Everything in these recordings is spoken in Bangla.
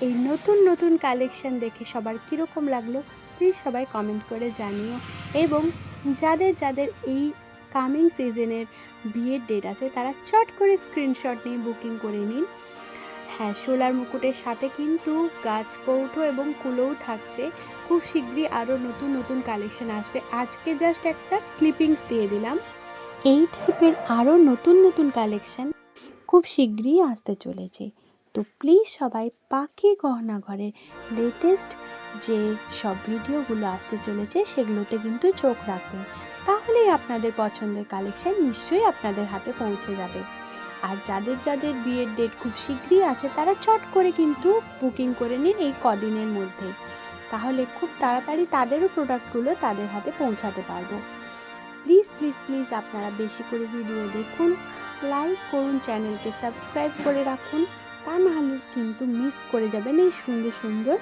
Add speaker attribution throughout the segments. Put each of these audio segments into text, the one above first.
Speaker 1: এই নতুন নতুন কালেকশন দেখে সবার কীরকম লাগলো প্লিজ সবাই কমেন্ট করে জানিও। এবং যাদের যাদের এই কামিং সিজনের বিয়ের ডেট আছে তারা চট করে স্ক্রিনশট নিয়ে বুকিং করে নিন। হ্যাঁ, শোলার মুকুটের সাথে কিন্তু গাছ কৌটো এবং কুলোও থাকছে। খুব শীঘ্রই আরও নতুন নতুন কালেকশন আসবে। আজকে জাস্ট একটা ক্লিপিংস দিয়ে দিলাম। এই টাইপের আরও নতুন নতুন কালেকশন খুব শীঘ্রই আসতে চলেছে। তো প্লিজ সবাই পাখি গহনা ঘরের লেটেস্ট যে সব ভিডিওগুলো আসতে চলেছে সেগুলোতে কিন্তু চোখ রাখবেন, তাহলেই আপনাদের পছন্দের কালেকশন নিশ্চয়ই আপনাদের হাতে পৌঁছে যাবে। আর যাদের যাদের বিয়ের ডেট খুব শীঘ্রই আছে তারা চট করে কিন্তু বুকিং করে নিন এই কদিনের মধ্যে, তাহলে খুব তাড়াতাড়ি তাদেরও প্রোডাক্টগুলো তাদের হাতে পৌঁছাতে পারবো। প্লিজ প্লিজ প্লিজ আপনারা বেশি করে ভিডিও দেখুন, লাইক করুন, চ্যানেলকে সাবস্ক্রাইব করে রাখুন, তা নাহলে কিন্তু মিস করে যাবেন এই সুন্দর সুন্দর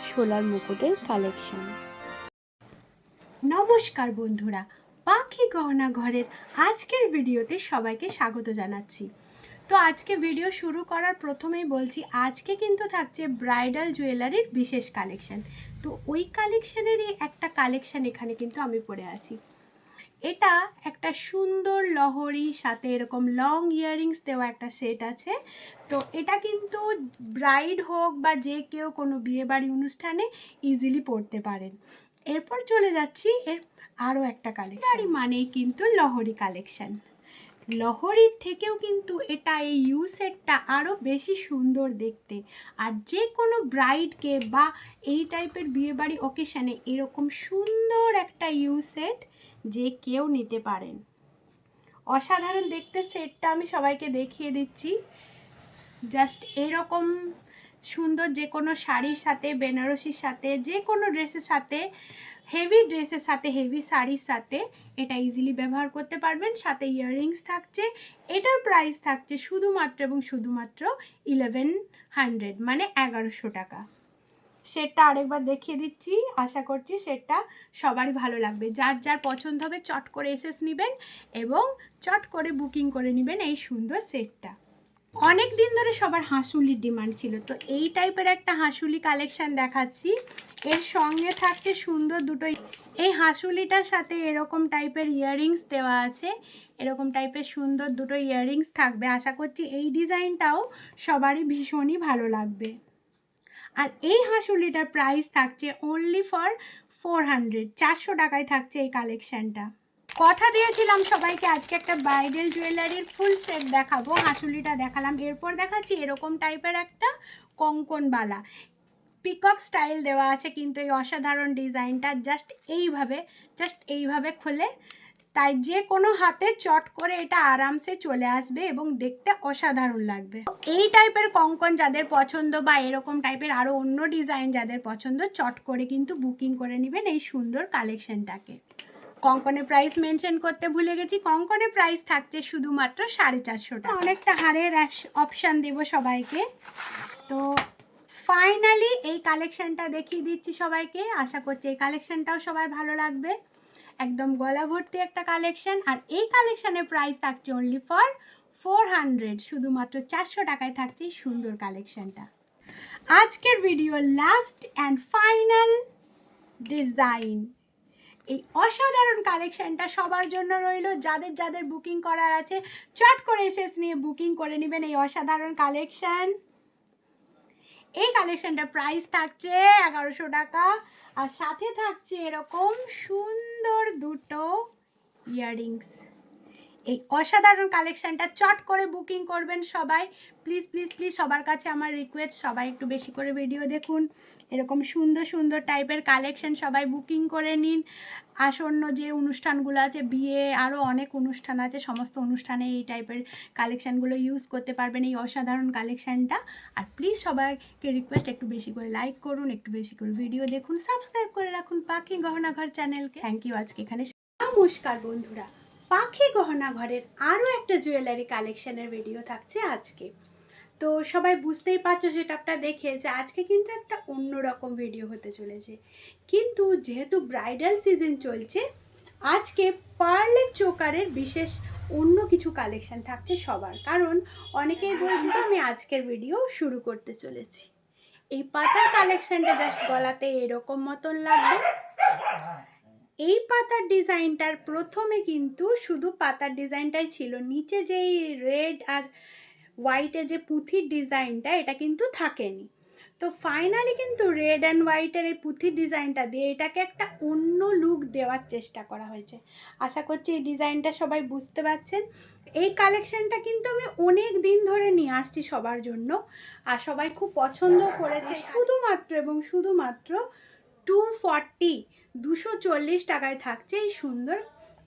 Speaker 1: শোলার মুকুটের কালেকশন। নমস্কার বন্ধুরা, পাখি গহনা ঘরের আজকের ভিডিওতে সবাইকে স্বাগত জানাচ্ছি। তো আজকে ভিডিও শুরু করার প্রথমেই বলছি আজকে কিন্তু থাকছে ব্রাইডাল জুয়েলারির বিশেষ কালেকশন। তো ওই কালেকশনেরই একটা কালেকশন এখানে কিন্তু আমি পরে আছি। এটা একটা সুন্দর লহরি সাথে এরকম লং ইয়াররিংস দেওয়া একটা সেট আছে। তো এটা কিন্তু ব্রাইড হোক বা যে কেউ কোনো বিয়েবাড়ি অনুষ্ঠানে ইজিলি পরতে পারেন। এরপর চলে যাচ্ছি এর আরও একটা কালেকশন, মানেই কিন্তু লহরি কালেকশন। লহরির থেকেও কিন্তু এটা এই ইউ সেটটা আরও বেশি সুন্দর দেখতে। আর যে কোনো ব্রাইডকে বা এই টাইপের বিয়েবাড়ি অকেশানে এরকম সুন্দর একটা ইউ সেট যে কেউ নিতে পারেন। অসাধারণ দেখতে সেটটা আমি সবাইকে দেখিয়ে দিচ্ছি। জাস্ট এরকম সুন্দর যে কোনো শাড়ির সাথে, বেনারসির সাথে, যে কোনো ড্রেসের সাথে, হেভি ড্রেসের সাথে, হেভি শাড়ির সাথে এটা ইজিলি ব্যবহার করতে পারবেন। সাথে ইয়াররিংস থাকছে। এটার প্রাইস থাকছে শুধুমাত্র এবং শুধুমাত্র 1100, মানে 1100 টাকা। সেটটা আরেকবার দেখিয়ে দিচ্ছি, আশা করছি সেটটা সবারই ভালো লাগবে। যার যার পছন্দ হবে চট করে এসএস নেবেন এবং চট করে বুকিং করে নেবেন এই সুন্দর সেটটা। অনেক দিন ধরে সবার হাঁসুলির ডিমান্ড ছিল, তো এই টাইপের একটা হাঁসুলি কালেকশন দেখাচ্ছি। এর সঙ্গে থাকছে সুন্দর দুটো, এই হাঁসুলিটার সাথে এরকম টাইপের ইয়াররিংস দেওয়া আছে। এরকম টাইপের সুন্দর দুটো ইয়াররিংস থাকবে। আশা করছি এই ডিজাইনটাও সবারই ভীষণই ভালো লাগবে। আর এই হাঁসুলিটার প্রাইস থাকছে অনলি ফর 400, 400 টাকায় থাকছে এই কালেকশানটা। কথা দিয়েছিলাম সবাইকে আজকে একটা ব্রাইডাল জুয়েলারির ফুল সেট দেখাবো। হাঁসুলিটা দেখালাম, এরপর দেখাচ্ছি এরকম টাইপের একটা কঙ্কনবালা পিকক স্টাইল দেওয়া আছে, কিন্তু এই অসাধারণ ডিজাইনটা জাস্ট এইভাবে খোলে, তাই যে কোনো হাতে চট করে এটা আরামসে চলে আসবে এবং দেখতে অসাধারণ লাগবে। এই টাইপের কঙ্কন যাদের পছন্দ বা এরকম টাইপের আরও অন্য ডিজাইন যাদের পছন্দ চট করে কিন্তু বুকিং করে নেবেন এই সুন্দর কালেকশনটাকে। কঙ্কনের প্রাইস মেনশন করতে ভুলে গেছি, কঙ্কনের প্রাইস থাকছে শুধুমাত্র 450 টাকা। অনেকটা হারের অপশান দেব সবাইকে। তো ফাইনালি এই কালেকশনটা দেখিয়ে দিচ্ছি সবাইকে। আশা করছি এই কালেকশনটাও সবার ভালো লাগবে। একদম গলা ভর্তি একটা কালেকশন। আর এই কালেকশনের প্রাইস থাকছে অনলি ফর 400, শুধুমাত্র 400 টাকায় থাকছে এই সুন্দর কালেকশনটা। আজকের video last and final design, এই অসাধারণ কালেকশনটা সবার জন্য রইল। যাদের যাদের বুকিং করার আছে চট করে এসএস নিয়ে বুকিং করে নেবেন এই অসাধারণ কালেকশন। এই কালেকশনটার প্রাইস থাকছে 1100 টাকা। আর সাথে থাকছে এরকম সুন্দর দুটো ইয়াররিংস। এই অসাধারণ কালেকশনটা চট করে বুকিং করবেন সবাই। প্লিজ প্লিজ প্লিজ সবার কাছে আমার রিকোয়েস্ট, সবাই একটু বেশি করে ভিডিও দেখুন। এরকম সুন্দর সুন্দর টাইপের কালেকশন সবাই বুকিং করে নিন। আসন্ন যে অনুষ্ঠানগুলো আছে, বিয়ে আরও অনেক অনুষ্ঠান আছে, সমস্ত অনুষ্ঠানে এই টাইপের কালেকশানগুলো ইউজ করতে পারবেন এই অসাধারণ কালেকশানটা। আর প্লিজ সবাইকে রিকোয়েস্ট একটু বেশি করে লাইক করুন, একটু বেশি করে ভিডিও দেখুন, সাবস্ক্রাইব করে রাখুন পাখি গহনা ঘর চ্যানেলকে। Thank you. আজকে এখানে নমস্কার বন্ধুরা, পাখি গহনা ঘরের আরও একটা জুয়েলারি কালেকশানের ভিডিও থাকছে আজকে। তো সবাই বুঝতেই পারছো সেটআপটা দেখে যে আজকে কিন্তু একটা অন্যরকম ভিডিও হতে চলেছে। কিন্তু যেহেতু ব্রাইডাল সিজন চলছে, আজকে পার্লের চোকারের বিশেষ অন্য কিছু কালেকশন থাকছে সবার, কারণ অনেকেই বলছে তো আমি আজকের ভিডিও শুরু করতে চলেছি। এই পাতার কালেকশনটা জাস্ট গলাতে এরকম মতন লাগবে। এই পাতার ডিজাইনটার প্রথমে কিন্তু শুধু পাতার ডিজাইনটাই ছিল, নিচে যেই রেড আর হোয়াইটের যে পুঁথির ডিজাইনটা এটা কিন্তু থাকেনি। তো ফাইনালি কিন্তু রেড অ্যান্ড হোয়াইটের এই পুঁথির ডিজাইনটা দিয়ে এটাকে একটা অন্য লুক দেওয়ার চেষ্টা করা হয়েছে। আশা করছি এই ডিজাইনটা সবাই বুঝতে পারছেন। এই কালেকশনটা কিন্তু আমি অনেক দিন ধরে নিয়ে আসছি সবার জন্য, আর সবাই খুব পছন্দ করেছে। শুধুমাত্র এবং শুধুমাত্র 240 টাকায় থাকছে এই সুন্দর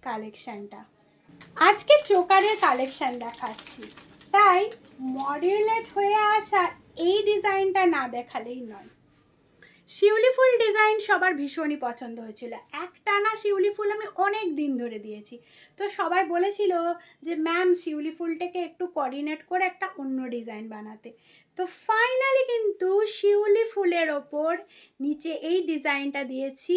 Speaker 1: কালেকশনটা। আজকে চোকারের কালেকশন দেখাচ্ছি, তাই মডেলেট হয়ে আসা এই ডিজাইনটা না দেখালেই নয়। শিউলি ফুল ডিজাইন সবার ভীষণই পছন্দ হয়েছিল। একটানা শিউলি ফুল আমি অনেক দিন ধরে দিয়েছি, তো সবাই বলেছিল যে ম্যাম শিউলি ফুলটাকে একটু কোঅর্ডিনেট করে একটা অন্য ডিজাইন বানাতে। তো ফাইনালি কিন্তু শিউলি ফুলের ওপর নিচে এই ডিজাইনটা দিয়েছি,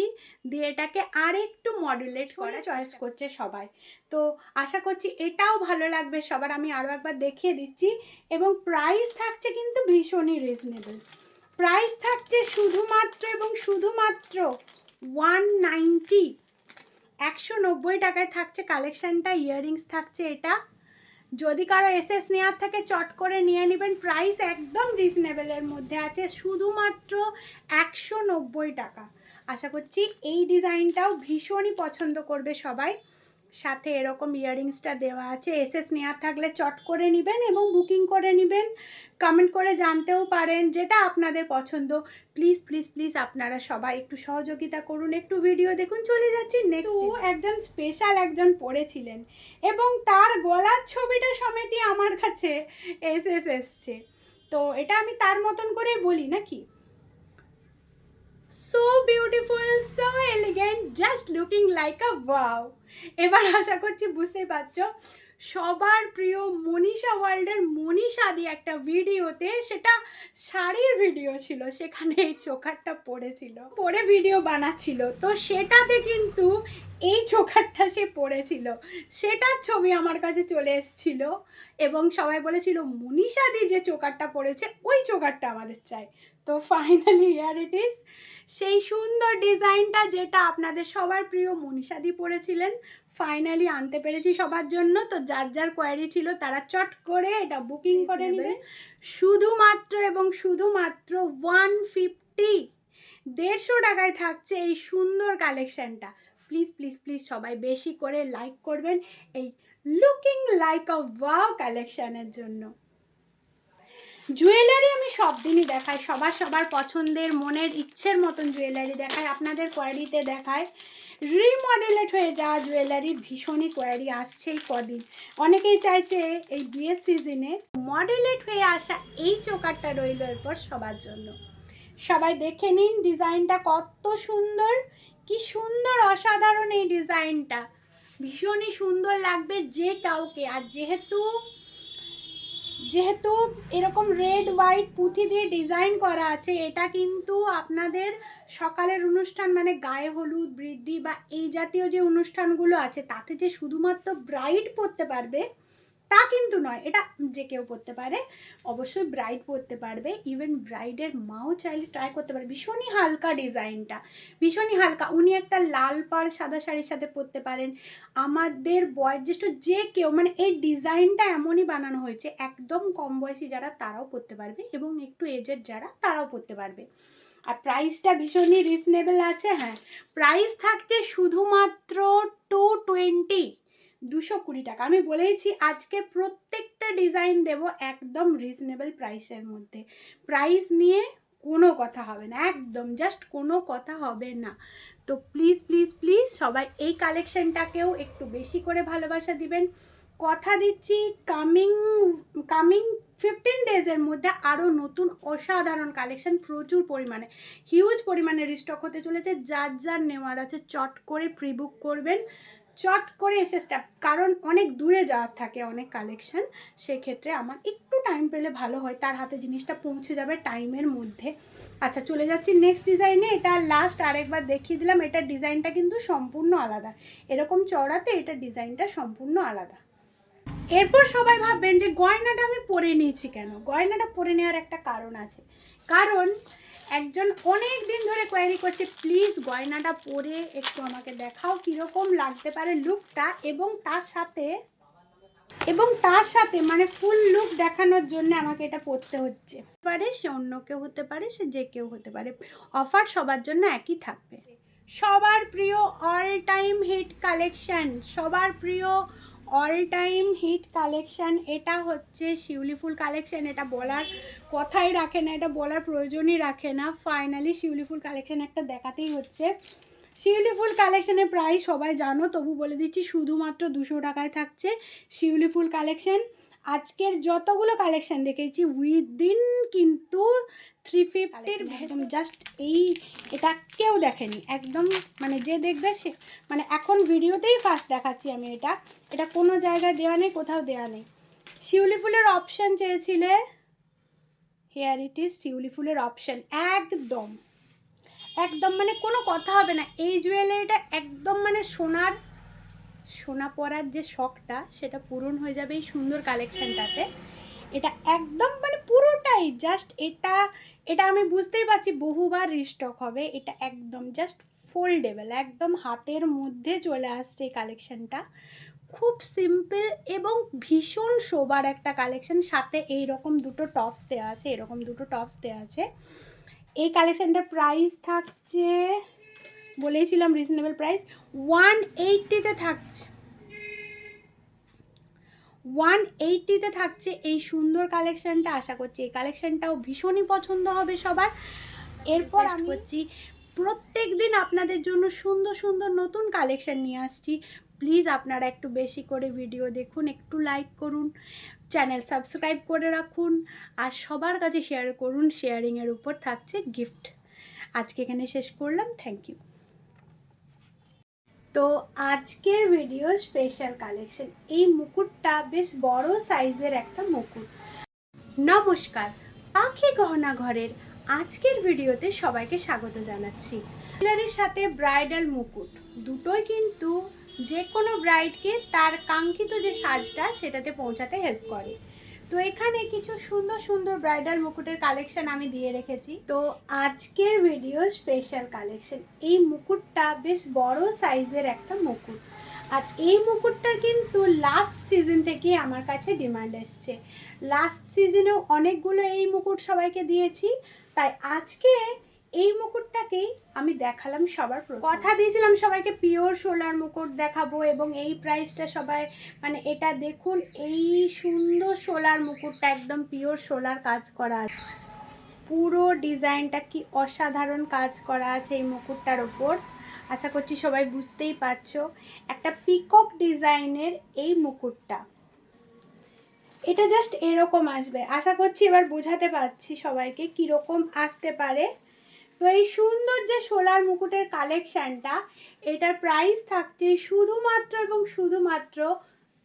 Speaker 1: দিয়ে এটাকে আরেকটু মডুলেট করে চয়েস করছে সবাই। তো আশা করছি এটাও ভালো লাগবে সবার। আমি আরও একবার দেখিয়ে দিচ্ছি, এবং প্রাইস থাকছে কিন্তু ভীষণই রিজনেবল। প্রাইস থাকছে শুধুমাত্র এবং শুধুমাত্র 190 টাকায় থাকছে কালেকশনটা। ইয়াররিংস থাকছে এটা। যদি কারো এসএস নেওয়ার থেকে চট করে নিয়ে নেবেন, প্রাইস একদম রিজনেবলের মধ্যে আছে, শুধুমাত্র 190 টাকা। আশা করছি এই ডিজাইনটাও ভীষণই পছন্দ করবে সবাই। সাথে এরকম ইয়াররিংসটা দেওয়া আছে। এসএস নেওয়ার থাকলে চট করে নেবেন এবং বুকিং করে নেবেন। কমেন্ট করে জানতেও পারেন যেটা আপনাদের পছন্দ। প্লিজ প্লিজ প্লিজ আপনারা সবাই একটু সহযোগিতা করুন, একটু ভিডিও দেখুন। চলে যাচ্ছি নেক্সট। একজন স্পেশাল একজন পড়েছিলেন এবং তার গলার ছবিটা সমেতই আমার কাছে এসএস এসছে, তো এটা আমি তার মতন করেই বলি নাকি। So beautiful, so elegant, just looking like a wow. এবার আশা করছি বুঝতেই পারছো, সবার প্রিয় মনীষা ওয়ার্ল্ডের মনীষা দিয়ে একটা ভিডিওতে, সেটা শাড়ির ভিডিও ছিল, সেখানে এই চোকারটা পরে ভিডিও বানাচ্ছিল, তো সেটাতে কিন্তু এই চোকারটা সে পরেছিল, সেটার ছবি আমার কাছে চলে এসেছিল এবং সবাই বলেছিল মনীষা দি যে চোকারটা পরেছে ওই চোকারটা আমাদের চাই। তো ফাইনালি হিয়ার ইট ইজ, সেই সুন্দর ডিজাইনটা যেটা আপনাদের সবার প্রিয় মনীষাদি পরেছিলেন, ফাইনালি আনতে পেরেছি সবার জন্য। তো যার যার কোয়ারি ছিল তারা চট করে এটা বুকিং করে নেবেন। শুধুমাত্র এবং শুধুমাত্র 150 টাকায় থাকছে এই সুন্দর কালেকশনটা। প্লিজ প্লিজ প্লিজ সবাই বেশি করে লাইক করবেন এই লুকিং লাইক আ ওয়াও কালেকশনের জন্য। জুয়েলারি আমি সব দিনই দেখাই, সবার পছন্দের মনের ইচ্ছের মতন জুয়েলারি দেখাই, আপনাদের কোয়ারিতে দেখায়। রিমডেলেট হয়ে যাওয়া জুয়েলারির ভীষণই কোয়ারি আসছে এই কদিন। অনেকেই চাইছে এই বিয়ের সিজনে মডেলেট হয়ে আসা এই চোকারটা রইল এরপর সবার জন্য। সবাই দেখে নিন ডিজাইনটা কত সুন্দর, কি সুন্দর অসাধারণ এই ডিজাইনটা, ভীষণই সুন্দর লাগবে যে কাউকে। আর যেহেতু এরকম রেড হোয়াইট পুঁথি দিয়ে ডিজাইন করা আছে, এটা কিন্তু আপনাদের সকালের অনুষ্ঠান মানে গায়ে হলুদ, বৃদ্ধি বা এই জাতীয় যে অনুষ্ঠানগুলো আছে তাতে যে শুধুমাত্র ব্রাইড পরতে পারবে তা কিন্তু নয়, এটা যে কেউ পরতে পারে, অবশ্যই ব্রাইড পরতে পারবে, ইভেন ব্রাইডের মাও চাইলে ট্রাই করতে পারে। ভীষণই হালকা ডিজাইনটা, ভীষণই হালকা। উনি একটা লাল পাড় সাদা শাড়ির সাথে পরতে পারেন, আমাদের বয়োজ্যেষ্ঠ যে কেউ, মানে এই ডিজাইনটা এমনই বানানো হয়েছে একদম কম বয়সী যারা তারাও পরতে পারবে এবং একটু এজেড যারা তারাও পরতে পারবে। আর প্রাইসটা ভীষণই রিজনেবল আছে। হ্যাঁ, প্রাইস থাকছে শুধুমাত্র 220 টাকা। আমি বলেইছি আজকে প্রত্যেকটা ডিজাইন দেব একদম রিজনেবল প্রাইসের মধ্যে। প্রাইস নিয়ে কোনো কথা হবে না, একদম জাস্ট কোনো কথা হবে না। তো প্লিজ প্লিজ প্লিজ সবাই এই কালেকশনটাকেও একটু বেশি করে ভালোবাসা দিবেন। কথা দিচ্ছি কামিং 15 ডেজের মধ্যে আরও নতুন অসাধারণ কালেকশন প্রচুর পরিমাণে, হিউজ পরিমাণে রিস্টক হতে চলেছে। যার যার নেওয়ার আছে চট করে প্রি বুক করবেন, চট করে এসে স্টাফ, কারণ অনেক দূরে যাওয়ার থাকে অনেক কালেকশন, সেক্ষেত্রে আমার একটু টাইম পেলে ভালো হয়, তার হাতে জিনিসটা পৌঁছে যাবে টাইমের মধ্যে। আচ্ছা, চলে যাচ্ছি নেক্সট ডিজাইনে। এটা লাস্ট আরেকবার দেখিয়ে দিলাম, এটার ডিজাইনটা কিন্তু সম্পূর্ণ আলাদা, এরকম চওড়াতে এটার ডিজাইনটা সম্পূর্ণ আলাদা। এরপর সবাই ভাববেন যে গয়নাটা আমি পরে নিয়েছি কেন। গয়নাটা পরে নেওয়ার একটা কারণ আছে, কারণ একজন অনেক দিন ধরে কোয়েরি করছে প্লিজ গয়নাটা পরে একটু আমাকে দেখাও কীরকম লাগতে পারে লুকটা, এবং তার সাথে মানে ফুল লুক দেখানোর জন্য আমাকে এটা পরতে হচ্ছে। পারে সে অন্য কেউ হতে পারে, সে যে কেউ হতে পারে, অফার সবার জন্য একই থাকবে। সবার প্রিয় অল টাইম হিট কালেকশন, সবার প্রিয় অল টাইম হিট কালেকশন, এটা হচ্ছে শিউলি ফুল কালেকশন। এটা বলার কথাই রাখে না, এটা বলার প্রয়োজনই রাখে না। ফাইনালি শিউলি ফুল কালেকশন একটা দেখাতেই হচ্ছে। শিউলি ফুল কালেকশনের প্রাইস সবাই জানো, তবু বলে দিচ্ছি, শুধুমাত্র 200 টাকায় থাকছে শিউলি ফুল কালেকশন। আজকের যতগুলো কালেকশন দেখেছি উইদিন কিন্তু 350 একদম জাস্ট এটা কেউ দেখেনি একদম, মানে যে দেখবে সে মানে এখন ভিডিওতেই ফার্স্ট দেখাচ্ছি আমি। এটা কোনো জায়গায় দেওয়া নেই, কোথাও দেওয়া নেই। শিউলি ফুলের অপশান চেয়েছিলে, হেয়ার ইট ইজ শিউলি ফুলের অপশান। একদম মানে কোনো কথা হবে না, এই জুয়েলারিটা একদম মানে সোনা পরার যে শখটা সেটা পূরণ হয়ে যাবে এই সুন্দর কালেকশনটাতে। এটা একদম মানে পুরোটাই জাস্ট এটা আমি বুঝতেই পারছি বহুবার রিস্টক হবে। এটা একদম জাস্ট ফোল্ডেবল, একদম হাতের মধ্যে চলে আসছে এই কালেকশনটা। খুব সিম্পল এবং ভীষণ শোবার একটা কালেকশন। সাথে এইরকম দুটো টপস দেওয়া আছে, এরকম দুটো টপস দেওয়া আছে। এই কালেকশনটার প্রাইস থাকছে, বলেইছিলাম রিজনেবল প্রাইস, 180-তে থাকছে। 180-তে থাকছে এই সুন্দর কালেকশনটা। আশা করছি এই কালেকশনটাও ভীষণই পছন্দ হবে সবার। এরপর আমি করছি প্রত্যেক দিন আপনাদের জন্য সুন্দর সুন্দর নতুন কালেকশন নিয়ে আসছি। প্লিজ আপনারা একটু বেশি করে ভিডিও দেখুন, একটু লাইক করুন, চ্যানেল সাবস্ক্রাইব করে রাখুন, আর সবার কাছে শেয়ার করুন। শেয়ারিংয়ের উপর থাকছে গিফট। আজকে এখানে শেষ করলাম, থ্যাংক ইউ। তো আজকের ভিডিও স্পেশাল কালেকশন, এই মুকুটটা বেশ বড় সাইজের একটা মুকুট। নমস্কার, পাখি গহনা ঘরের আজকের ভিডিওতে সবাইকে স্বাগত জানাচ্ছি। জুয়েলারির সাথে ব্রাইডাল মুকুট দুটোই কিন্তু যে কোনো ব্রাইডকে তার কাঙ্ক্ষিত যে সাজটা সেটাতে পৌঁছাতে হেল্প করে। তো এখানে কিছু সুন্দর সুন্দর ব্রাইডাল মুকুটের কালেকশন আমি দিয়ে রেখেছি। তো আজকের ভিডিও স্পেশাল কালেকশন, এই মুকুটটা বেশ বড় সাইজের একটা মুকুট, আর এই মুকুটটার কিন্তু লাস্ট সিজন থেকে আমার কাছে ডিমান্ড এসছে। লাস্ট সিজনেও অনেকগুলো এই মুকুট সবাইকে দিয়েছি, তাই আজকে এই মুকুটটাকেই আমি দেখালাম সবার প্রথমে। কথা দিয়েছিলাম সবাইকে পিওর সোলার মুকুট দেখাবো, এবং এই প্রাইসটা সবাই মানে এটা দেখুন, এই সুন্দর সোলার মুকুটটা একদম পিওর সোলার কাজ করা আছে। পুরো ডিজাইনটা কি অসাধারণ কাজ করা আছে এই মুকুটটার ওপর। আশা করছি সবাই বুঝতেই পারছো, একটা পিকক ডিজাইনের এই মুকুটটা। এটা জাস্ট এরকম আসবে, আশা করছি এবার বোঝাতে পারছি সবাইকে কীরকম আসতে পারে। তো এই সুন্দর যে সোলার মুকুটের কালেকশানটা, এটার প্রাইস থাকছে শুধুমাত্র এবং শুধুমাত্র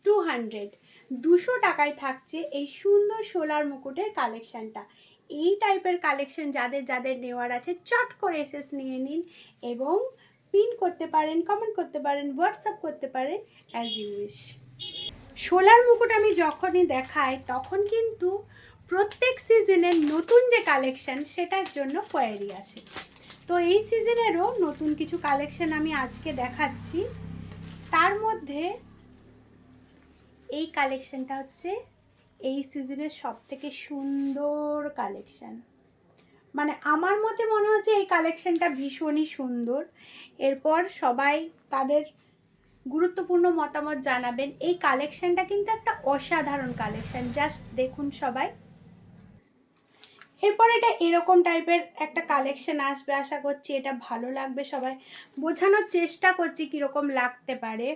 Speaker 1: 200 টাকায় থাকছে এই সুন্দর সোলার মুকুটের কালেকশানটা। এই টাইপের কালেকশন যাদের যাদের নেওয়ার আছে চট করে এসএস নিয়ে নিন, এবং পিন করতে পারেন, কমেন্ট করতে পারেন, হোয়াটসঅ্যাপ করতে পারেন, অ্যাজ ইউ উইশ। সোলার মুকুট আমি যখনই দেখাই তখন কিন্তু প্রত্যেক সিজনের নতুন যে কালেকশন সেটার জন্য কোয়েরি আসে। তো এই সিজনেরও নতুন কিছু কালেকশন আমি আজকে দেখাচ্ছি। তার মধ্যে এই কালেকশনটা হচ্ছে এই সিজনের সবথেকে সুন্দর কালেকশন। মানে আমার মতে মনে হচ্ছে এই কালেকশনটা ভীষণই সুন্দর। এরপর সবাই তাদের গুরুত্বপূর্ণ মতামত জানাবেন। এই কালেকশনটা কিন্তু একটা অসাধারণ কালেকশন, জাস্ট দেখুন সবাই। এরপর এটা এরকম টাইপের একটা কালেকশন আসবে, আশা করছি এটা ভালো লাগবে। সবাই বোঝানোর চেষ্টা করছি কীরকম লাগতে পারে।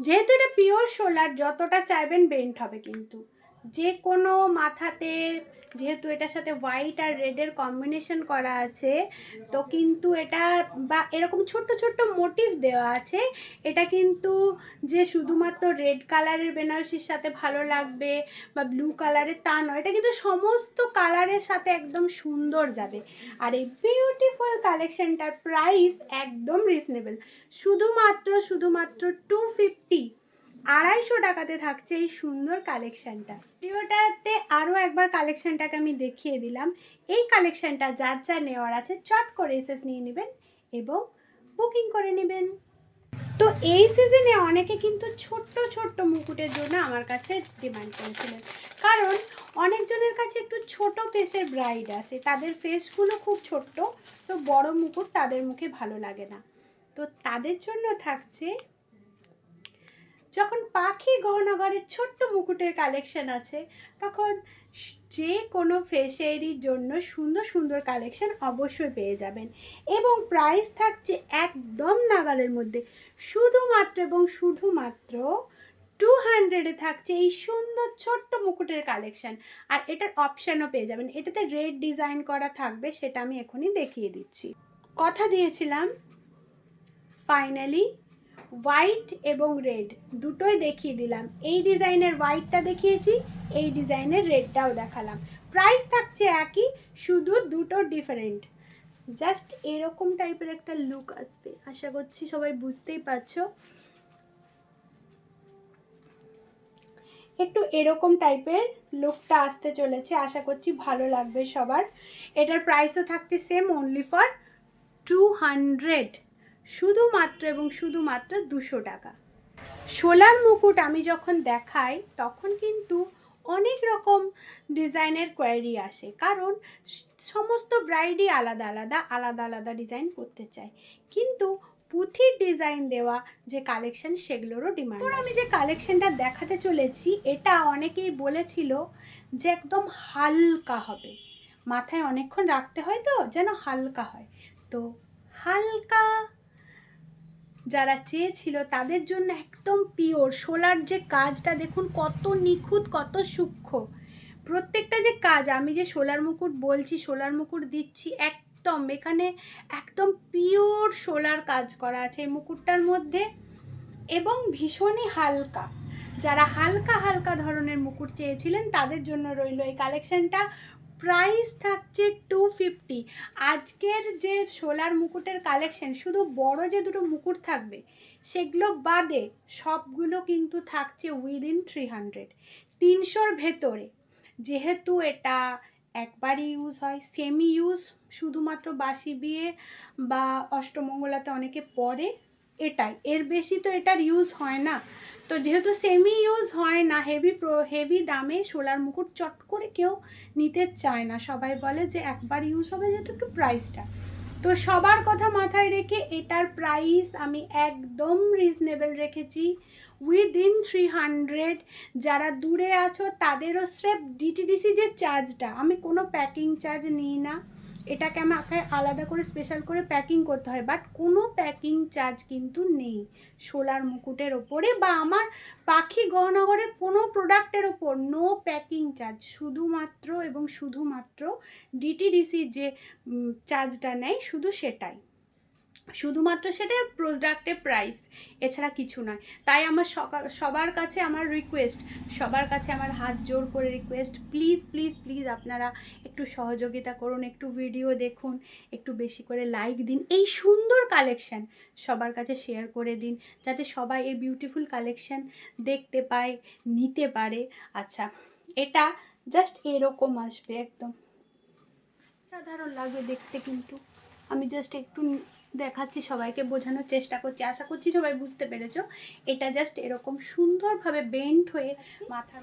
Speaker 1: যেহেতু এটা পিওর সোলার, যতটা চাইবেন বেন্ট হবে, কিন্তু যে কোনো মাথাতে, যেহেতু এটার সাথে হোয়াইট আর রেডের কম্বিনেশন করা আছে, তো কিন্তু এটা বা এরকম ছোট্ট ছোট্ট মোটিভ দেওয়া আছে, এটা কিন্তু যে শুধুমাত্র রেড কালারের বেনারসির সাথে ভালো লাগবে বা ব্লু কালারের তা নয়, এটা কিন্তু সমস্ত কালারের সাথে একদম সুন্দর যাবে। আর এই বিউটিফুল কালেকশনটার প্রাইস একদম রিজনেবল, শুধুমাত্র 250। 250 টাকাতে থাকছে এই সুন্দর কালেকশনটা। ভিডিওটাতে আরও একবার কালেকশনটাকে আমি দেখিয়ে দিলাম। এই কালেকশনটা যার যা নেওয়ার আছে চট করে এসে নিয়ে নেবেন এবং বুকিং করে নেবেন। তো এই সিজনে অনেকে কিন্তু ছোট্ট ছোট্ট মুকুটের জন্য আমার কাছে ডিমান্ড করেছিলেন, কারণ অনেকজনের কাছে একটু ছোট ফেসের ব্রাইড আসে, তাদের ফেসগুলো খুব ছোট্ট, তো বড় মুকুট তাদের মুখে ভালো লাগে না। তো তাদের জন্য থাকছে, যখন পাখি গহনাঘরের ছোট্ট মুকুটের কালেকশন আছে, তখন যে কোনো ফেসেরই জন্য সুন্দর সুন্দর কালেকশন অবশ্যই পেয়ে যাবেন। এবং প্রাইস থাকছে একদম নাগালের মধ্যে, শুধুমাত্র এবং শুধুমাত্র 200-এ থাকছে এই সুন্দর ছোট্ট মুকুটের কালেকশন। আর এটার অপশানও পেয়ে যাবেন, এটাতে রেড ডিজাইন করা থাকবে, সেটা আমি এখনই দেখিয়ে দিচ্ছি। কথা দিয়েছিলাম ফাইনালি হোয়াইট এবং রেড দুটোই দেখিয়ে দিলাম। এই ডিজাইনের হোয়াইটটা দেখিয়েছি, এই ডিজাইনের রেডটাও দেখালাম। প্রাইস থাকছে একই, শুধু দুটো ডিফারেন্ট। জাস্ট এরকম টাইপের একটা লুক আসবে, আশা করছি সবাই বুঝতেই পারছো। একটু এরকম টাইপের লুকটা আসতে চলেছে, আশা করছি ভালো লাগবে সবার। এটার প্রাইসও থাকছে সেম, অনলি ফর 200, শুধুমাত্র এবং শুধুমাত্র 200 টাকা। সোলার মুকুট আমি যখন দেখাই তখন কিন্তু অনেক রকম ডিজাইনের কোয়ারি আসে, কারণ সমস্ত ব্রাইডই আলাদা আলাদা আলাদা আলাদা ডিজাইন করতে চায়, কিন্তু পুঁথির ডিজাইন দেওয়া যে কালেকশন সেগুলোরও ডিমান্ড। আমি যে কালেকশনটা দেখাতে চলেছি এটা অনেকেই বলেছিল যে একদম হালকা হবে, মাথায় অনেকক্ষণ রাখতে হয় তো যেন হালকা হয়। তো হালকা যারা চেয়েছিল তাদের জন্য একদম পিওর সোলার যে কাজটা দেখুন কত নিখুঁত, কত সূক্ষ্ম প্রত্যেকটা যে কাজ। আমি যে সোলার মুকুট বলছি, সোলার মুকুট দিচ্ছি, একদম এখানে একদম পিওর সোলার কাজ করা আছে এই মুকুটটার মধ্যে, এবং ভীষণই হালকা। যারা হালকা হালকা ধরনের মুকুট চেয়েছিলেন তাদের জন্য রইল এই কালেকশনটা। প্রাইস থাকছে 250। আজকের যে সোলার মুকুটের কালেকশন, শুধু বড় যে দুটো মুকুট থাকবে সেগুলো বাদে সবগুলো কিন্তু থাকছে উইদিন 300-র ভেতরে। যেহেতু এটা একবারই ইউজ হয়, সেমি ইউজ শুধুমাত্র বাসি বিয়ে বা অষ্টমঙ্গলাতে অনেকে পরে, এটাই, এর বেশি তো এটার ইউজ হয় না। তো যেহেতু সেমি ইউজ হয় না, হেভি দামে সোলার মুকুট চট করে কেউ নিতে চায় না, সবাই বলে যে একবার ইউজ হবে, যেহেতু একটু প্রাইসটা। তো সবার কথা মাথায় রেখে এটার প্রাইস আমি একদম রিজনেবল রেখেছি, উইদিন 300। যারা দূরে আছো তাদেরও স্রেফ ডিটিডিসি যে চার্জটা, আমি কোনো প্যাকিং চার্জ নিই না, এটাকে আমাকে আলাদা করে স্পেশাল করে প্যাকিং করতে হয়, বাট কোনো প্যাকিং চার্জ কিন্তু নেই সোলার মুকুটের ওপরে বা আমার পাখি গহনাঘরের কোনো প্রোডাক্টের ওপর। নো প্যাকিং চার্জ, শুধুমাত্র এবং শুধুমাত্র ডিটিডিসি যে চার্জটা নেয় শুধু সেটাই, শুধুমাত্র সেটা প্রোডাক্টের প্রাইস, এছাড়া কিছু নয়। তাই আমার সবার কাছে আমার রিকোয়েস্ট, সবার কাছে আমার হাত জোর করে রিকোয়েস্ট, প্লিজ প্লিজ প্লিজ আপনারা একটু সহযোগিতা করুন, একটু ভিডিও দেখুন, একটু বেশি করে লাইক দিন, এই সুন্দর কালেকশন সবার কাছে শেয়ার করে দিন, যাতে সবাই এই বিউটিফুল কালেকশন দেখতে পায়, নিতে পারে। আচ্ছা, এটা জাস্ট এরকম আসবে, একদম সাধারণ লাগবে দেখতে, কিন্তু আমি জাস্ট একটু দেখাচ্ছি, সবাইকে বোঝানোর চেষ্টা করছি, আশা করছি সবাই বুঝতে পেরেছো। এটা জাস্ট এরকম সুন্দরভাবে বেন্ড হয়ে মাথা,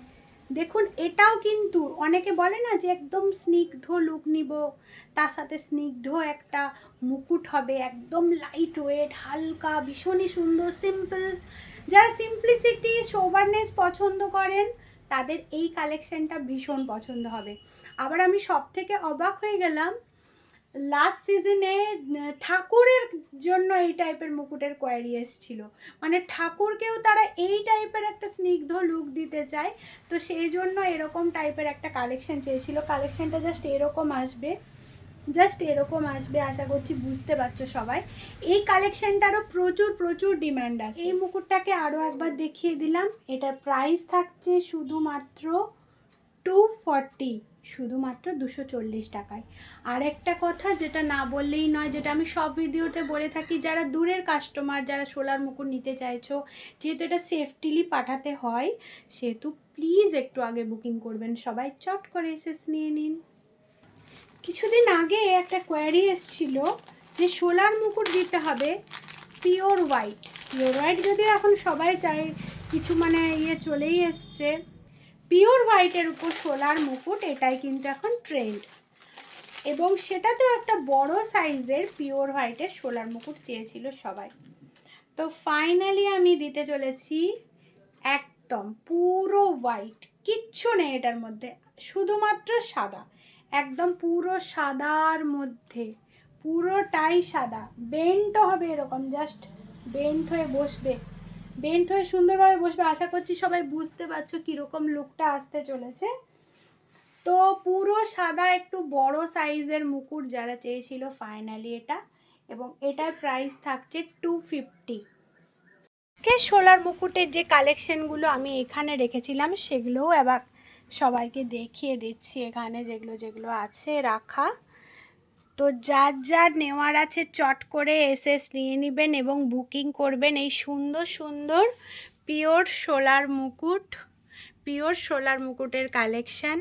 Speaker 1: দেখুন এটাও কিন্তু অনেকে বলে না যে একদম স্নিগ্ধ লুক নিব, তার সাথে স্নিগ্ধ একটা মুকুট হবে, একদম লাইট ওয়েট হালকা ভীষণই সুন্দর সিম্পল। যারা সিম্পলিসিটি সোবারনেস পছন্দ করেন তাদের এই কালেকশনটা ভীষণ পছন্দ হবে। আবার আমি সব থেকে অবাক হয়ে গেলাম, লাস্ট সিজনে ঠাকুরের জন্য এই টাইপের মুকুটের কোয়ারি এসেছিল, মানে ঠাকুরকেও তারা এই টাইপের একটা স্নিগ্ধ লুক দিতে চায়, তো সেই জন্য এরকম টাইপের একটা কালেকশন চেয়েছিল। কালেকশনটা জাস্ট এরকম আসবে, জাস্ট এরকম আসবে, আশা করছি বুঝতে পারছো সবাই। এই কালেকশনটারও প্রচুর প্রচুর ডিমান্ড আছে। এই মুকুটটাকে আরও একবার দেখিয়ে দিলাম, এটার প্রাইস থাকছে শুধুমাত্র 240, শুধুমাত্র 240 টাকায়। আর একটা কথা যেটা না বললেই নয়, যেটা আমি সব ভিডিওতে বলে থাকি, যারা দূরের কাস্টমার, যারা সোলার মুকুট নিতে চাইছো, যেহেতু এটা সেফটিলি পাঠাতে হয়, সেহেতু প্লিজ একটু আগে বুকিং করবেন। সবাই চট করে এসএস নিয়ে নিন। কিছুদিন আগে একটা কোয়ারি এসেছিল যে সোলার মুকুট দিতে হবে পিওর হোয়াইট। পিওর হোয়াইট যদি এখন সবাই চায়, কিছু মানে চলেই এসছে পিওর হোয়াইটের উপর সোলার মুকুট, এটাই কিন্তু এখন ট্রেন্ড। এবং সেটাতেও একটা বড় সাইজের পিওর হোয়াইটের সোলার মুকুট চেয়েছিল সবাই। তো ফাইনালি আমি দিতে চলেছি একদম পুরো হোয়াইট, কিচ্ছু নেই এটার মধ্যে, শুধুমাত্র সাদা, একদম পুরো সাদার মধ্যে, পুরোটাই সাদা। বেন্টও হবে এরকম, জাস্ট বেন্ট হয়ে বসবে, বেন্ট হয়ে সুন্দরভাবে বসবে। আশা করছি সবাই বুঝতে পারছো কীরকম লুকটা আসতে চলেছে। তো পুরো সাদা একটু বড় সাইজের মুকুট যারা চেয়েছিল, ফাইনালি এটা, এবং এটার প্রাইস থাকছে 250। আজকে সোলার মুকুটের যে কালেকশনগুলো আমি এখানে রেখেছিলাম সেগুলোও এবার সবাইকে দেখিয়ে দিচ্ছি, এখানে যেগুলো যেগুলো আছে রাখা। তো যার যার নেওয়ার আছে চট করে এসএস নিয়ে নেবেন এবং বুকিং করবেন এই সুন্দর সুন্দর পিওর সোলার মুকুট, পিওর সোলার মুকুটের কালেকশান।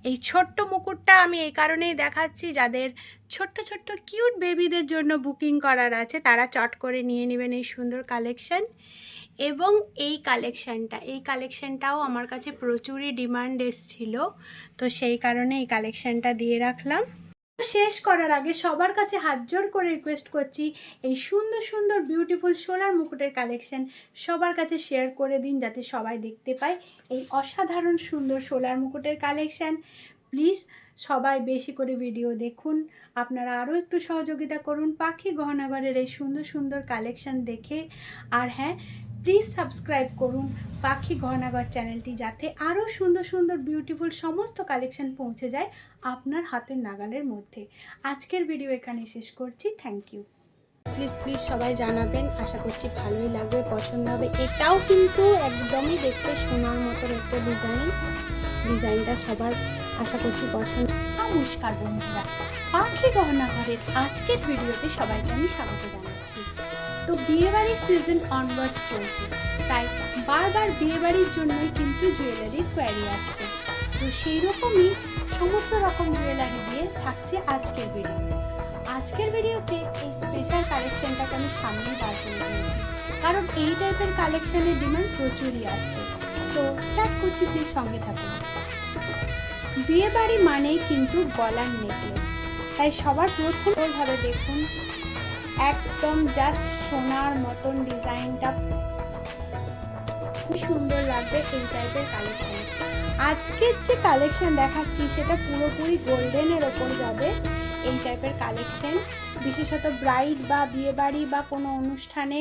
Speaker 1: এই ছোট্ট মুকুটটা আমি এই কারণেই দেখাচ্ছি, যাদের ছোট্ট ছোট্ট কিউট বেবিদের জন্য বুকিং করার আছে তারা চট করে নিয়ে নেবেন এই সুন্দর কালেকশান। এবং এই কালেকশানটাও আমার কাছে প্রচুরই ডিমান্ড এসেছিল, তো সেই কারণে এই কালেকশানটা দিয়ে রাখলাম। শেষ করার আগে সবার কাছে হাত জোড় করে রিকোয়েস্ট করছি, এই সুন্দর সুন্দর বিউটিফুল সোলার মুকুটের কালেকশন সবার কাছে শেয়ার করে দিন, যাতে সবাই দেখতে পায় এই অসাধারণ সুন্দর সোলার মুকুটের কালেকশন। প্লিজ সবাই বেশি করে ভিডিও দেখুন, আপনারা আরও একটু সহযোগিতা করুন পাখি গহনাঘরের এই সুন্দর সুন্দর কালেকশন দেখে। আর হ্যাঁ, প্লিজ সাবস্ক্রাইব করুন পাখি গহনাঘর চ্যানেলটি, যাতে আরও সুন্দর সুন্দর বিউটিফুল সমস্ত কালেকশন পৌঁছে যায় আপনার হাতের নাগালের মধ্যে। আজকের ভিডিও এখানে শেষ করছি, থ্যাংক ইউ। প্লিজ প্লিজ সবাই জানাবেন, আশা করছি ভালোই লাগবে, পছন্দ হবে। এটাও কিন্তু একদমই দেখতে সোনার মতন একটা ডিজাইনটা সবার আশা করছি পছন্দ। নমস্কার বন্ধুরা, পাখি গহনাঘরের আজকের ভিডিওতে সবাইকে আমি স্বাগত জানাচ্ছি। তো বিয়েবাড়ির সিজন অনওয়ার্ডস চলছে, তাই বারবার বিয়েবাড়ির জন্যই কিন্তু জুয়েলারির কোয়ারি আসছে। তো সেই রকমই সমস্ত রকম জুয়েলারি দিয়ে থাকছে আজকের ভিডিও। আজকের ভিডিওতে এই স্পেশাল কালেকশনটাকে আমি সামনে বার করে দিয়েছি, কারণ এই টাইপের কালেকশনের ডিমান্ড প্রচুরই আসছে। তো স্টার্ট করছি, প্লিজ সঙ্গে থাকুন। বিয়েবাড়ি মানেই কিন্তু গলার নেকলেস, তাই সবার প্রথমভাবে দেখুন একদম জাস্ট সোনার মতন ডিজাইনটা, খুব সুন্দর লাগবে এই টাইপের কালেকশন। আজকের যে কালেকশন দেখাচ্ছি সেটা পুরোপুরি গোল্ডেনের ওপর যাবে এই টাইপের কালেকশন। বিশেষত ব্রাইড বা বিয়েবাড়ি বা কোনো অনুষ্ঠানে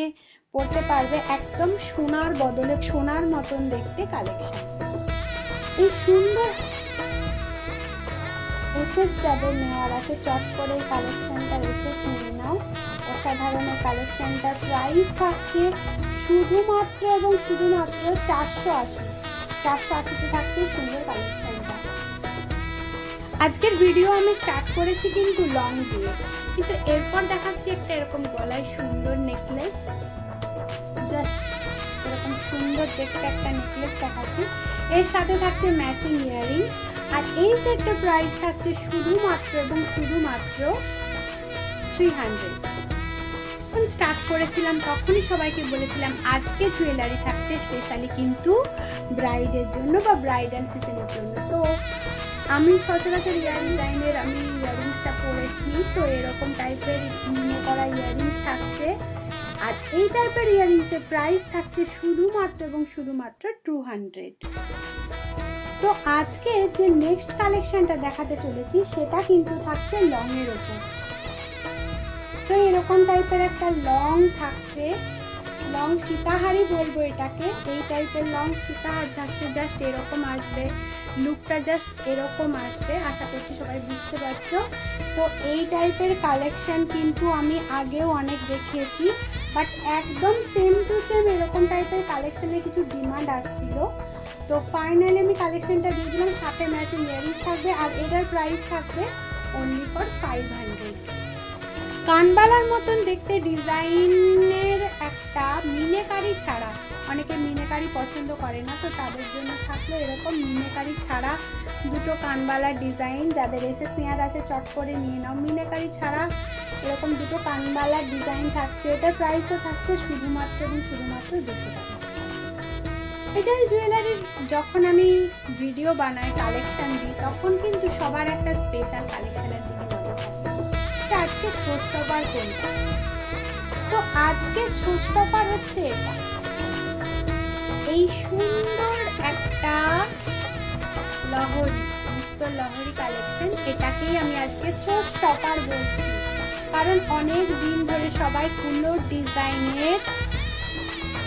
Speaker 1: পড়তে পারবে, একদম সোনার বদলে সোনার মতন দেখতে কালেকশন। এই সুন্দর এসএস যাদের নেওয়ার আছে চট করে কালেকশনটা এসএস নিয়ে নাও। অসাধারণ কালেকশনটার প্রাইস থাকছে শুধুমাত্র এবং শুধুমাত্র 480 থাকছে সুন্দর কালেকশনটা। আজকের ভিডিও আমি স্টার্ট করেছি কিন্তু লং দিয়ে, কিন্তু এরপর দেখাচ্ছি একটা এরকম গলায় সুন্দর নেকলেস, জাস্ট এরকম সুন্দর দেখতে একটা নেকলেস দেখাচ্ছি। এর সাথে থাকছে ম্যাচিং ইয়াররিংস, আর এই সেটটার প্রাইস থাকছে শুধুমাত্র এবং শুধুমাত্র 300। যখন স্টার্ট করেছিলাম তখনই সবাইকে বলেছিলাম আজকে জুয়েলারি থাকছে স্পেশালি কিন্তু ব্রাইডের জন্য বা ব্রাইডাল সিজনের জন্য। তো আমি সচরাচর ডিজাইনের আমি ইয়াররিংসটা পরেছি, তো এরকম টাইপের মনে করা ইয়াররিংস থাকছে। আর এই টাইপের ইয়াররিংসের প্রাইস থাকছে শুধুমাত্র এবং শুধুমাত্র 200। তো আজকে যে নেক্সট কালেকশনটা দেখাতে চলেছি সেটা কিন্তু থাকছে লং এর উপর। তো এরকম টাইপের একটা লং থাকছে, লং সীতাহারই বলবো এটাকে, এই টাইপের লং সীতাহার থাকছে, জাস্ট এরকম আসবে, লুকটা জাস্ট এরকম আসবে। আশা করছি সবাই বুঝতে পারছো। তো এই টাইপের কালেকশন কিন্তু আমি আগেও অনেক দেখিয়েছি, বাট একদম সেম টু সেম এরকম টাইপের কালেকশনের কিছু ডিমান্ড আসছিল, তো ফাইনালি আমি কালেকশনটা দিয়ে দিলাম, সাথে ম্যাচিং ইয়ারিংস থাকবে আর এটার প্রাইস থাকবে অনলি ফর 500। কানবালার মতন দেখতে ডিজাইনের একটা মিনেকারি ছাড়া, অনেকে মিনেকারি পছন্দ করে না, তো তাদের জন্য থাকলো এরকম মিনেকারি ছাড়া দুটো কানবালার ডিজাইন। যাদের এসএস নেয়ার আছে চট করে নিয়ে নাও। মিনেকারি ছাড়া এরকম দুটো কানবালার ডিজাইন থাকছে। এটার প্রাইসও থাকছে শুধুমাত্র 200 টাকা। এটাই জুয়েলারির যখন আমি ভিডিও বানাই, কালেকশন দিই, তখন কিন্তু সবার একটা স্পেশাল কালেকশনের দিকে নজর থাকে। আজকে শো স্টপার কোনটা? তো আজকে শো স্টপার হচ্ছে এটা, এই সুন্দর একটা লহরি, উত্তর লহরি কালেকশন। এটাকেই আমি আজকে শো স্টপার বলছি, কারণ অনেক দিন ধরে সবাই কুলোর ডিজাইনের,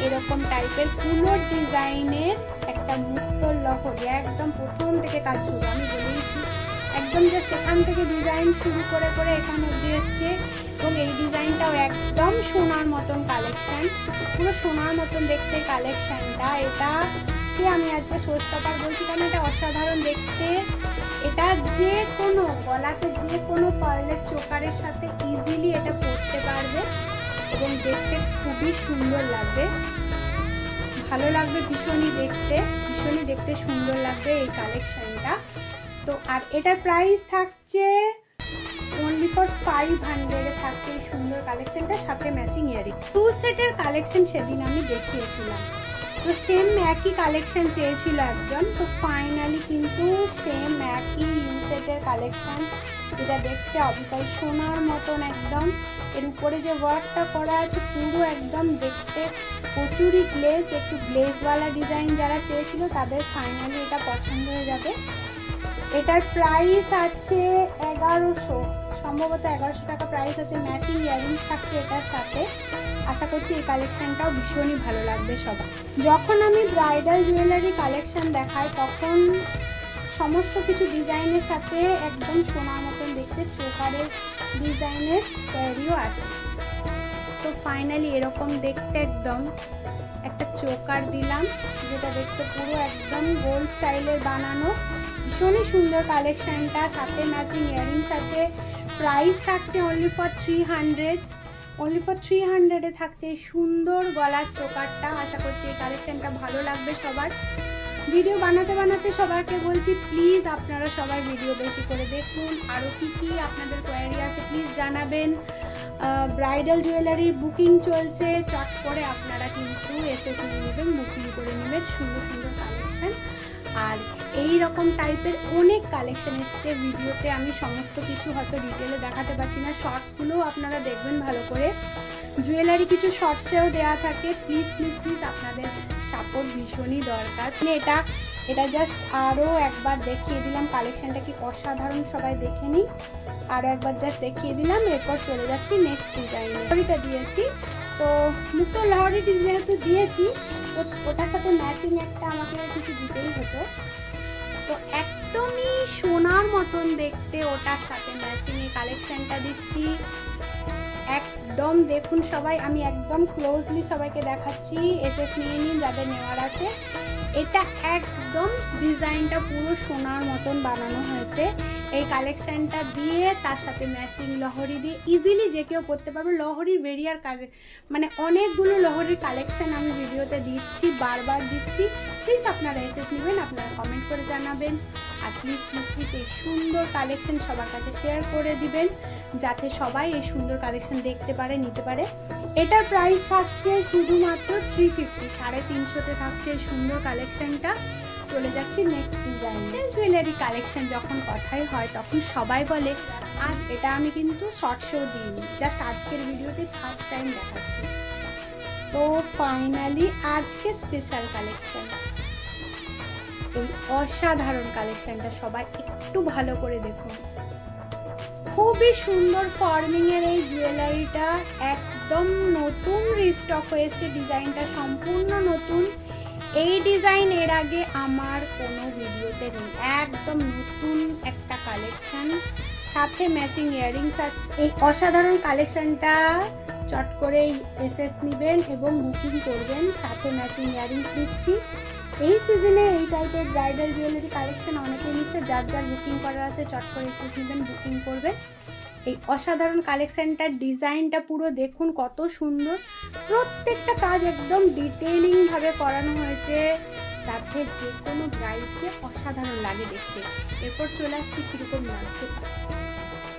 Speaker 1: এরকম টাইপের কুলোর ডিজাইনের একটা মুক্তোর লহরি, একদম প্রথম থেকে কাজ শুরু, আমি বলেইছি একদম জাস্ট এখান থেকে ডিজাইন শুরু করে করে এখান অব্দি এসছে। এবং এই ডিজাইনটাও একদম সোনার মতন কালেকশন, পুরো সোনার মতন দেখতে কালেকশনটা। এটাকে আমি আজকে শো স্টপার বলছি কারণ এটা অসাধারণ দেখতে। এটা যে কোনো গলাতে যে কোনো পার্লের চোকারের সাথে ইজিলি এটা পরতে পারবে এবং দেখতে খুবই সুন্দর লাগবে, ভালো লাগবে ভীষণই দেখতে সুন্দর লাগবে এই কালেকশনটা। তো আর এটার প্রাইস থাকছে অনলি ফর 500 এ থাকছে এই সুন্দর কালেকশনটা, সাথে ম্যাচিং ইয়ারিং। 2 সেটের কালেকশন সেদিন আমি দেখিয়েছিলাম, তো সেম একই কালেকশন চেয়েছিল একজন, তো ফাইনালি কিন্তু সেম একই ইউ সেটের কালেকশন, যেটা দেখতে অবিকল সোনার মতন একদম। এর উপরে যে ওয়ার্কটা করা আছে পুরো একদম দেখতে প্রচুরই গ্লেজ, একটু গ্লেজওয়ালা ডিজাইন যারা চেয়েছিল তাদের ফাইনালি এটা পছন্দ হয়ে যাবে। এটার প্রাইস আছে 1100, সম্ভবত 1100 টাকা প্রাইস আছে। ম্যাচিং ইয়ারিংস থাকছে এটার সাথে। আশা করছি এই কালেকশনটাও ভীষণই ভালো লাগবে সবার। যখন আমি ব্রাইডাল জুয়েলারি কালেকশন দেখাই তখন সমস্ত কিছু ডিজাইনের সাথে একদম সোনার মতন দেখতে চোকারের ডিজাইনের তৈরিও আছে। সো ফাইনালি এরকম দেখতে একদম একটা চোকার দিলাম, যেটা দেখতে পুরো একদম গোল্ড স্টাইলের বানানো, ভীষণই সুন্দর কালেকশনটা। সাথে ম্যাচিং ইয়ারিংস আছে। প্রাইস থাকছে অনলি ফর 300 এ থাকছে এই সুন্দর গলার চোকারটা। আশা করছি এই কালেকশনটা ভালো লাগবে সবার। ভিডিও বানাতে বানাতে সবাইকে বলছি প্লিজ আপনারা সবাই ভিডিও বেশি করে দেখুন। আরও কি আপনাদের কোয়ারি আছে প্লিজ জানাবেন। ব্রাইডাল জুয়েলারি বুকিং চলছে, চট করে আপনারা কিন্তু এসে নিয়ে নেবেন, বুকিং করে নেবেন সুন্দর সুন্দর কালেকশন। আর এই রকম টাইপের অনেক কালেকশন এসছে ভিডিওতে, আমি সমস্ত কিছু হয়তো ডিটেলে দেখাতে পারছি না, শর্টসগুলোও আপনারা দেখবেন ভালো করে। জুয়েলারি কিছু শর্টসেও দেওয়া থাকে, প্লিজ আপনাদের সাপোর্ট ভীষণই দরকার। এটা জাস্ট আরও একবার দেখিয়ে দিলাম কালেকশনটা কি অসাধারণ, সবাই দেখে নিন। আরও একবার জাস্ট দেখিয়ে দিলাম, এরপর চলে যাচ্ছি নেক্সট ডিজাইনে। লহরিটা দিয়েছি, তো মুক্ত লহরিটি যেহেতু দিয়েছি তো ওটার সাথে ম্যাচিং একটা আমাকে কিছু দিতেই হতো, তো একদমই সোনার মতন দেখতে ওটার সাথে ম্যাচিং এই কালেকশনটা দিচ্ছি। একদম দেখুন সবাই, আমি একদম ক্লোজলি সবাইকে দেখাচ্ছি, এসএস নিয়ে নিন যাদের নেওয়ার আছে। এটা একদম ডিজাইনটা পুরো সোনার মতন বানানো হয়েছে। এই কালেকশনটা দিয়ে তার সাথে ম্যাচিং লহরি দিয়ে ইজিলি যে কেউ পরতে পারবে। লহরির ভেরিয়ার মানে অনেকগুলো লহরির কালেকশন আমি ভিডিওতে দিচ্ছি, বারবার দিচ্ছি। প্লিজ আপনারা এসএস নেবেন, আপনারা কমেন্ট করে জানাবেন। আর প্লিজ এই সুন্দর কালেকশন সবার কাছে শেয়ার করে দিবেন, যাতে সবাই এই সুন্দর কালেকশন দেখতে পারে, নিতে পারে। এটার প্রাইস থাকছে শুধুমাত্র 350, 350-তে থাকছে এই সুন্দর কালেকশনটা। চলে যাচ্ছি নেক্সট ডিজাইন। জুয়েলারি কালেকশন যখন কথাই হয় তখন সবাই বলে, আর এটা আমি কিন্তু শর্টসেও দিইনি, জাস্ট আজকের ভিডিওতে ফার্স্ট টাইম দেখাচ্ছি। তো ফাইনালি আজকে স্পেশাল কালেকশন, এই অসাধারণ কালেকশনটা সবাই একটু ভালো করে দেখুন। খুবই সুন্দর ফর্মিং এর এই জুয়েলারিটা একদম নতুন রিস্টক হয়েছে, ডিজাইনটা সম্পূর্ণ নতুন। এই ডিজাইন এর আগে আমার কোনো ভিডিওতে নেই, একদম নতুন একটা কালেকশন, সাথে ম্যাচিং ইয়ারিংস। আর এই অসাধারণ কালেকশনটা চট করে এসএস নেবেন এবং বুকিং করবেন, সাথে ম্যাচিং ইয়ারিংস দিচ্ছি। এই সিজনে এই টাইপের ব্রাইডাল জুয়েলারি কালেকশন অনেকেই নিচ্ছে, যার যার বুকিং করা আছে চট করে এসে নেবেন, বুকিং করবে। এই অসাধারণ কালেকশনটার ডিজাইনটা পুরো দেখুন কত সুন্দর, প্রত্যেকটা কাজ একদম ডিটেইলিংভাবে করানো হয়েছে, যাতে যে কোনো ব্রাইডকে অসাধারণ লাগে দেখতে। এরপর চলে আসছি কীরকম লাগছে,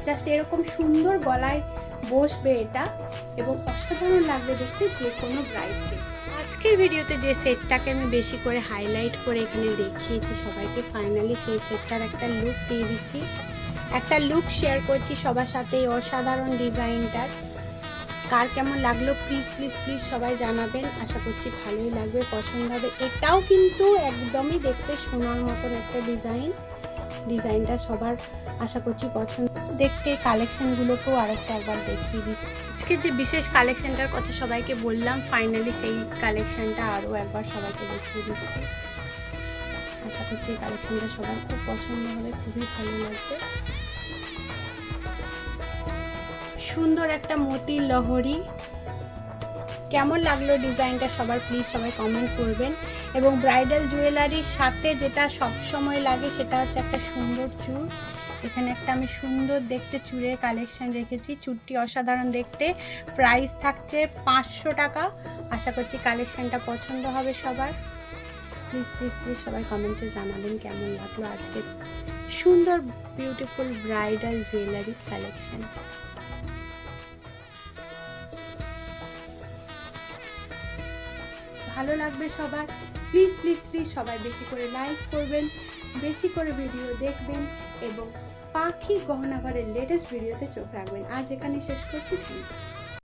Speaker 1: জাস্ট এরকম সুন্দর গলায় বসবে এটা এবং অসাধারণ লাগবে দেখতে যে কোনো ব্রাইডকে। আজকের ভিডিওতে যে সেটটাকে আমি বেশি করে হাইলাইট করে এখানে দেখিয়েছি সবাইকে, ফাইনালি সেই সেটটার একটা লুক দিয়ে দিচ্ছি, একটা লুক শেয়ার করছি সবার সাথে। এই অসাধারণ ডিজাইনটার কার কেমন লাগলো প্লিজ প্লিজ প্লিজ সবাই জানাবেন, আশা করছি ভালোই লাগবে, পছন্দ হবে। এটাও কিন্তু একদমই দেখতে সোনার মতন একটা ডিজাইনটা সবার আশা করছি পছন্দ। দেখতে কালেকশনগুলোকেও একবার দেখিয়ে দিই। আজকের যে বিশেষ কালেকশনটার কথা সবাইকে বললাম, ফাইনালি সেই কালেকশনটা আরও একবার সবাইকে দেখিয়ে দিচ্ছি। আশা করছি এই কালেকশনটা সবার খুব পছন্দ হবে, খুবই ভালো লাগবে। সুন্দর একটা মতির লহরি, কেমন লাগলো ডিজাইনটা সবার প্লিজ সবাই কমেন্ট করবেন। এবং ব্রাইডাল জুয়েলারির সাথে যেটা সব সময় লাগে সেটা হচ্ছে একটা সুন্দর চূড়। এখানে একটা আমি সুন্দর দেখতে চূড়ের কালেকশন রেখেছি, চূড়টি অসাধারণ দেখতে, প্রাইস থাকছে 500 টাকা। আশা করছি কালেকশনটা পছন্দ হবে সবার, প্লিজ প্লিজ প্লিজ সবাই কমেন্টে জানাবেন কেমন লাগলো আজকের সুন্দর বিউটিফুল ব্রাইডাল জুয়েলারি কালেকশন। ভালো লাগবে সবার, প্লিজ প্লিজ প্লিজ সবাই বেশি করে লাইক করবেন, বেশি করে ভিডিও দেখবেন এবং পাখি গহনাঘরের লেটেস্ট ভিডিওতে চোখ রাখবেন। আজ এখানে শেষ করছি, থ্যাংক ইউ।